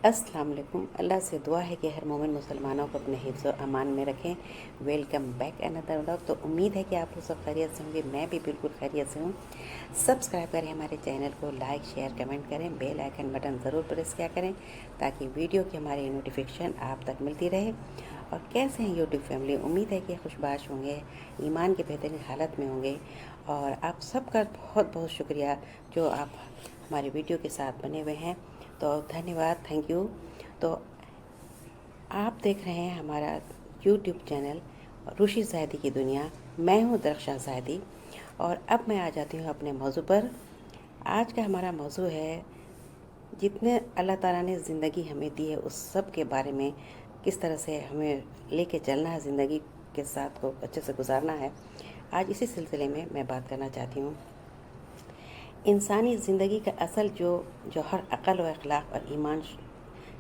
السلام علیکم۔ اللہ سے دعا ہے کہ ہر مومن مسلمانوں کو اپنے حفظ و امان میں رکھیں۔ Welcome back another vlog. تو امید ہے کہ آپ لوگ سب خیریت سے ہوں گے، میں بھی بالکل خیریت سے ہوں۔ سبسکرائب کریں ہمارے چینل کو، لائک شیئر کمنٹ کریں، بیل آئیکن بٹن ضرور پریس کیا کریں تاکہ ویڈیو کی ہماری نوٹیفیکیشن آپ تک ملتی رہے۔ اور کیسے ہیں یوٹیوب فیملی؟ امید ہے کہ خوشباش ہوں گے، ایمان کی بہترین حالت میں ہوں گے، اور آپ سب کا بہت بہت شکریہ جو آپ ہماری ویڈیو کے ساتھ بنے ہوئے ہیں۔ تو دھنیہ واد، تھینک یو۔ تو آپ دیکھ رہے ہیں ہمارا یوٹیوب چینل روشی زاہدی کی دنیا۔ میں ہوں درخشاں زاہدی، اور اب میں آ جاتی ہوں اپنے موضوع پر۔ آج کا ہمارا موضوع ہے جتنے اللہ تعالیٰ نے زندگی ہمیں دی ہے اس سب کے بارے میں، کس طرح سے ہمیں لے کے چلنا ہے، زندگی کے ساتھ کو اچھے سے گزارنا ہے۔ آج اسی سلسلے میں بات کرنا چاہتی ہوں۔ انسانی زندگی کا اصل جوہر عقل و اخلاق اور ایمان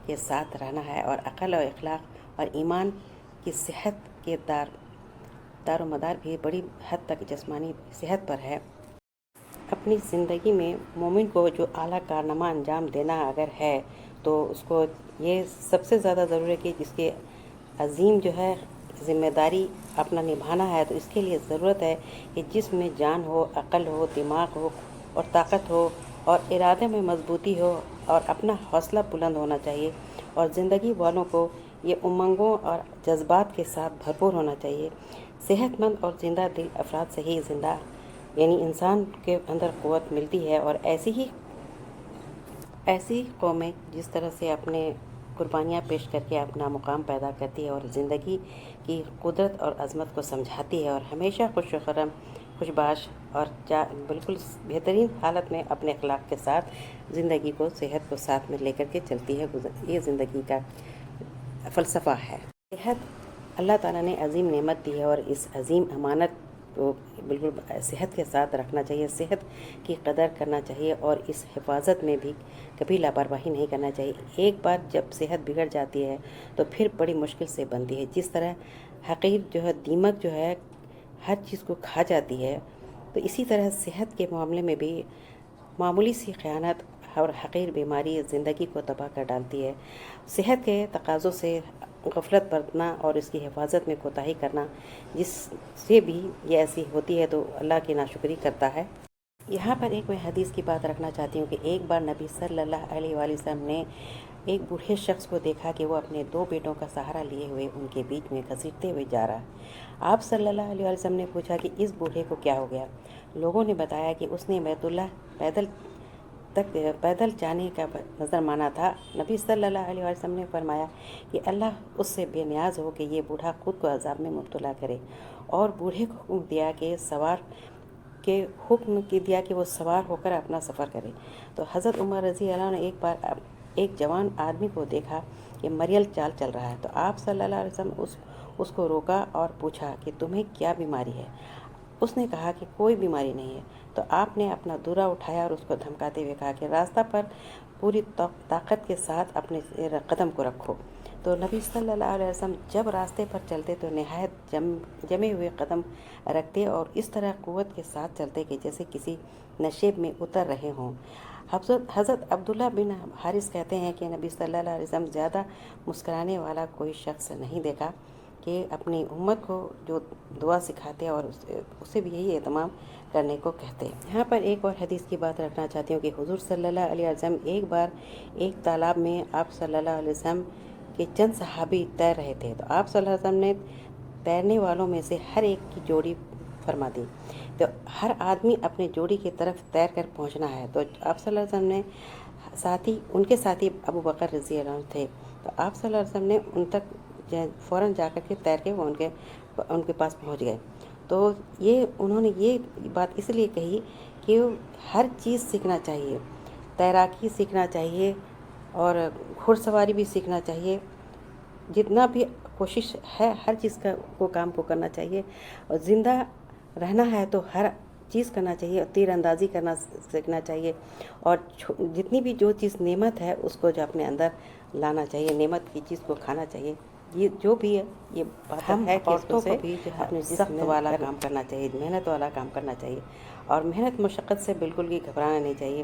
کے ساتھ رہنا ہے، اور عقل و اخلاق اور ایمان کی صحت کے دار و مدار بھی بڑی حد تک جسمانی صحت پر ہے۔ اپنی زندگی میں مومن کو جو اعلیٰ کارنامہ انجام دینا اگر ہے تو اس کو یہ سب سے زیادہ ضروری ہے کہ جس کے عظیم جو ہے ذمہ داری اپنا نبھانا ہے، تو اس کے لیے ضرورت ہے کہ جس میں جان ہو، عقل ہو، دماغ ہو اور طاقت ہو، اور ارادے میں مضبوطی ہو، اور اپنا حوصلہ بلند ہونا چاہیے، اور زندگی والوں کو یہ امنگوں اور جذبات کے ساتھ بھرپور ہونا چاہیے۔ صحت مند اور زندہ دل افراد سے ہی زندہ یعنی انسان کے اندر قوت ملتی ہے، اور ایسی قومیں جس طرح سے اپنے قربانیاں پیش کر کے اپنا مقام پیدا کرتی ہے، اور زندگی کی قدرت اور عظمت کو سمجھاتی ہے، اور ہمیشہ خوش و خرم، خوشباش اور بالکل بہترین حالت میں اپنے اخلاق کے ساتھ زندگی کو، صحت کو ساتھ میں لے کر کے چلتی ہے۔ یہ زندگی کا فلسفہ ہے۔ صحت اللہ تعالیٰ نے عظیم نعمت دی ہے، اور اس عظیم امانت کو بالکل صحت کے ساتھ رکھنا چاہیے، صحت کی قدر کرنا چاہیے، اور اس حفاظت میں بھی کبھی لاپرواہی نہیں کرنا چاہیے۔ ایک بار جب صحت بگڑ جاتی ہے تو پھر بڑی مشکل سے بنتی ہے۔ جس طرح حقیر جو ہے، دیمک جو ہے ہر چیز کو کھا جاتی ہے، تو اسی طرح صحت کے معاملے میں بھی معمولی سی خیانت اور حقیر بیماری زندگی کو تباہ کر ڈالتی ہے۔ صحت کے تقاضوں سے غفلت برتنا اور اس کی حفاظت میں کوتاہی کرنا، جس سے بھی یہ ایسی ہوتی ہے تو اللہ کی ناشکری کرتا ہے۔ یہاں پر ایک میں حدیث کی بات رکھنا چاہتی ہوں کہ ایک بار نبی صلی اللہ علیہ وآلہ وسلم نے ایک بوڑھے شخص کو دیکھا کہ وہ اپنے 2 بیٹوں کا سہارا لیے ہوئے ان کے بیچ میں گھسیٹتے ہوئے جا رہا۔ آپ صلی اللہ علیہ وآلہ وسلم نے پوچھا کہ اس بوڑھے کو کیا ہو گیا؟ لوگوں نے بتایا کہ اس نے بیت اللہ پیدل جانے کا نظر مانا تھا۔ نبی صلی اللہ علیہ وسلم نے فرمایا کہ اللہ اس سے بے نیاز ہو کہ یہ بوڑھا خود کو عذاب میں مبتلا کرے، اور بوڑھے کو حکم دیا کہ وہ سوار ہو کر اپنا سفر کرے۔ تو حضرت عمر رضی اللہ عنہ نے ایک بار ایک جوان آدمی کو دیکھا کہ مریل چال چل رہا ہے، تو آپ صلی اللہ علیہ وسلم اس کو روکا اور پوچھا کہ تمہیں کیا بیماری ہے؟ اس نے کہا کہ کوئی بیماری نہیں ہے۔ تو آپ نے اپنا دورہ اٹھایا اور اس کو دھمکاتے ہوئے کہا کہ راستہ پر پوری طاقت کے ساتھ اپنے قدم کو رکھو۔ تو نبی صلی اللہ علیہ وسلم جب راستے پر چلتے تو نہایت جمے ہوئے قدم رکھتے، اور اس طرح قوت کے ساتھ چلتے کہ جیسے کسی نشیب میں اتر رہے ہوں۔ حضرت عبداللہ بن حارث کہتے ہیں کہ نبی صلی اللہ علیہ وسلم زیادہ مسکرانے والا کوئی شخص نہیں دیکھا کہ اپنی امت کو جو دعا سکھاتے اور اسے بھی یہی اہتمام کرنے کو کہتے۔ یہاں پر ایک اور حدیث کی بات رکھنا چاہتی ہوں کہ حضور صلی اللہ علیہ وسلم ایک بار ایک تالاب میں آپ صلی اللہ علیہ وسلم کے چند صحابی تیر رہے تھے، تو آپ صلی اللہ علیہ وسلم نے تیرنے والوں میں سے ہر ایک کی جوڑی فرما دی، تو ہر آدمی اپنے جوڑی کی طرف تیر کر پہنچنا ہے۔ تو آپ صلی اللہ علیہ وسلم نے ان کے ساتھی ابو بکر رضی اللہ عنہ تھے، تو آپ صلی اللہ علیہ وسلم نے ان تک فوراً جا کر کے تیر کے وہ ان کے پاس پہنچ گئے۔ تو انہوں نے یہ بات اس لیے کہی کہ ہر چیز سیکھنا چاہیے، تیراکی سیکھنا چاہیے اور گھوڑ سواری بھی سیکھنا چاہیے، جتنا بھی کوشش ہے ہر چیز کام کو کرنا چاہیے، اور زندہ رہنا ہے تو ہر چیز کرنا چاہیے، تیر اندازی کرنا سیکھنا چاہیے، اور جتنی بھی جو چیز نعمت ہے اس کو جو اپنے اندر لانا چاہیے، نعمت کی چیز کو کھانا چاہیے۔ یہ جو بھی ہے یہ بات ہے کہ عورتوں کو بھی جو ہے اپنے سخت والا کام کرنا چاہیے، محنت والا کام کرنا چاہیے، اور محنت مشقت سے بالکل بھی گھبرانا نہیں چاہیے،